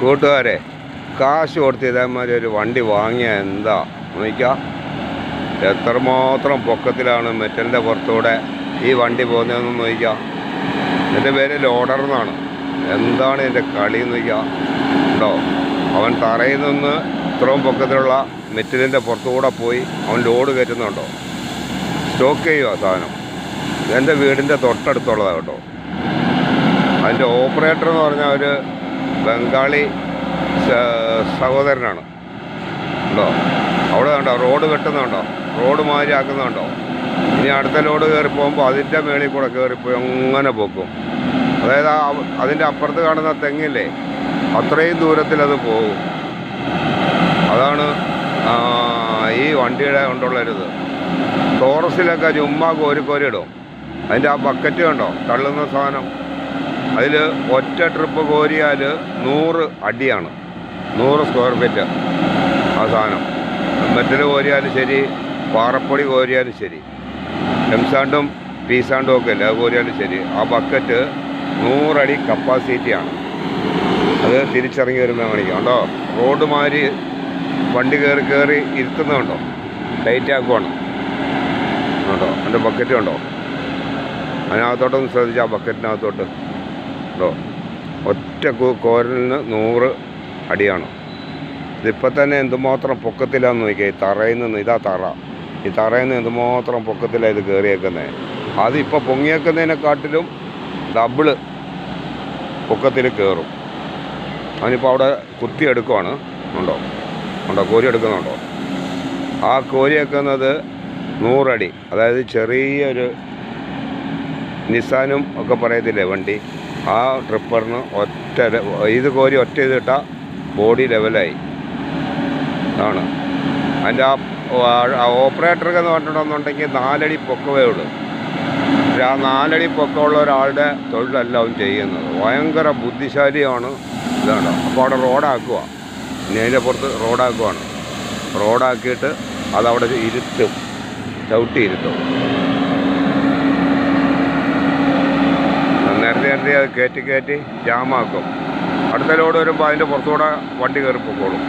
കൂട്ടുകാരെ, കാശ് കൊടുത്ത് ഇതേമാതിരി ഒരു വണ്ടി വാങ്ങിയ എന്താ നോക്കിക്കാം. എത്രമാത്രം പൊക്കത്തിലാണ് മെറ്റലിൻ്റെ പുറത്തൂടെ ഈ വണ്ടി പോകുന്നതെന്ന് നോക്കിക്കാം. എൻ്റെ പേര് ലോഡർ എന്നാണ്. എന്താണ് എൻ്റെ കളി എന്ന് നോക്കിക്കാം. ഉണ്ടോ, അവൻ തറയിൽ നിന്ന് ഇത്രയും പൊക്കത്തിലുള്ള മെറ്റലിൻ്റെ പുറത്തുകൂടെ പോയി അവൻ ലോഡ് കയറ്റുന്നുണ്ടോ. സ്റ്റോക്ക് ചെയ്യുക സാധനം. എൻ്റെ വീടിൻ്റെ തൊട്ടടുത്തുള്ളതാണ് കേട്ടോ. അതിൻ്റെ ഓപ്പറേറ്റർ എന്ന് പറഞ്ഞാൽ ഒരു ബംഗാളി സഹോദരനാണ്. ഉണ്ടോ, അവിടെ കണ്ടോ റോഡ് വെട്ടുന്നുണ്ടോ, റോഡ് മാതിരി ആക്കുന്നുണ്ടോ. ഇനി അടുത്ത ലോഡ് കയറി പോകുമ്പോൾ അതിൻ്റെ മേളിൽ കൂടെ കയറിപ്പോയി അങ്ങനെ പൊക്കും. അതായത് അതിൻ്റെ അപ്പുറത്ത് കാണുന്ന തെങ്ങില്ലേ, അത്രയും ദൂരത്തിലത് പോകും. അതാണ് ഈ വണ്ടിയുടെ കൊണ്ടുള്ളൊരിത്. ടോറസിലൊക്കെ ചുമ്മാ കോരിയിടും. അതിൻ്റെ ആ ബക്കറ്റ് കണ്ടോ, തള്ളുന്ന സാധനം. അതിൽ ഒറ്റ ട്രിപ്പ് കോരിയാൽ 100 അടിയാണ്, 100 സ്ക്വയർ ഫീറ്റ് ആ സാധനം. മെറ്റൽ കോരിയാലും ശരി, പാറപ്പൊടി കോരിയാലും ശരി, എംസാണ്ടും പീസാണ്ടും ഒക്കെ അല്ലേ അത് കോരിയാലും ശരി, ആ ബക്കറ്റ് 100 അടി കപ്പാസിറ്റിയാണ്. അത് തിരിച്ചിറങ്ങി വരുമ്പോൾ കാണിക്കാം. കണ്ടോ, റോഡ് മാതിരി വണ്ടി കയറി ഇരുത്തുന്നുണ്ടോ, ടൈറ്റ് ആക്കുവാണ് കേട്ടോ. എൻ്റെ ബക്കറ്റ് കണ്ടോ, അതിനകത്തോട്ടൊന്ന് ശ്രദ്ധിച്ചാൽ ആ ബക്കറ്റിനകത്തോട്ട് കേട്ടോ. ഒറ്റ കോരലിന് 100 അടിയാണ്. ഇതിപ്പോൾ തന്നെ എന്തുമാത്രം പൊക്കത്തിലാന്ന് നോക്കിയാൽ. ഈ തറയിൽ നിന്ന്, ഇതാ തറ, ഈ തറയിൽ നിന്ന് എന്തുമാത്രം പൊക്കത്തിലാണ് ഇത് കയറിയേക്കുന്നത്. അതിപ്പോൾ പൊങ്ങിയേക്കുന്നതിനെക്കാട്ടിലും ഡബിള് പൊക്കത്തിൽ കയറും. അതിനിപ്പോൾ അവിടെ കുത്തിയെടുക്കുവാണ്. ഉണ്ടോ, കോരി എടുക്കുന്നുണ്ടോ. ആ കോരിയേക്കുന്നത് 100 അടി. അതായത് ചെറിയൊരു നിസാനും ഒക്കെ പറയത്തില്ലേ വണ്ടി, ആ ട്രിപ്പറിന് ഇത് കോരി ഒറ്റ ഇതിട്ടാൽ ബോഡി ലെവലായി. ആണ് അതിൻ്റെ ആ ഓപ്പറേറ്റർക്ക് എന്ന് പറഞ്ഞിട്ടുണ്ടെന്നുണ്ടെങ്കിൽ 4 അടി പൊക്കമേ ഉള്ളൂ. ആ 4 അടി പൊക്കമുള്ള ഒരാളുടെ തൊഴിലല്ല അവൻ ചെയ്യുന്നത്. ഭയങ്കര ബുദ്ധിശാലിയാണ്. ഇതാണ്. അപ്പോൾ അവിടെ റോഡാക്കുക. ഇനി അതിൻ്റെ പുറത്ത് റോഡാക്കുവാണ്. റോഡാക്കിയിട്ട് അതവിടെ ഇരുത്തും, ചവിട്ടി ഇരുത്തും. നേരത്തെ അത് കയറ്റി ജാമാക്കും. അടുത്ത ലോഡ് വരുമ്പോൾ അതിൻ്റെ പുറത്തുകൂടെ വണ്ടി കയറി പൊക്കോളും.